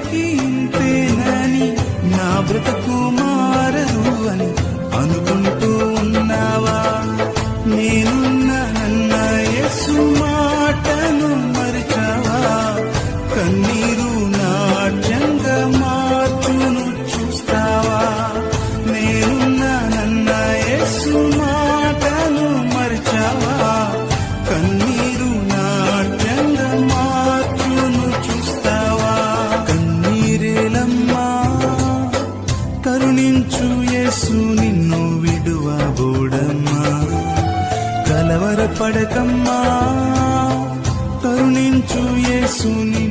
బ్రతుకేకి ఇంతేనని, నా బ్రతుకు మారదు అని అనుకుంటూ ఉన్నావా? నేనున్నానన్న యేసు మాటను మరిచావా? కన్నీరు నాట్యంగా మార్చును చూస్తావా? నేనున్నానన్న యేసు మాటను మరిచావా? కన్నీరు నాట్యంగా మార్చును చూస్తావా? కన్నీరేలమ్మా, కరుణించు యేసు నిన్ను విడువబోడమ్మా. కలవరపడకమ్మా, కరుణించు యేసు నిన్ను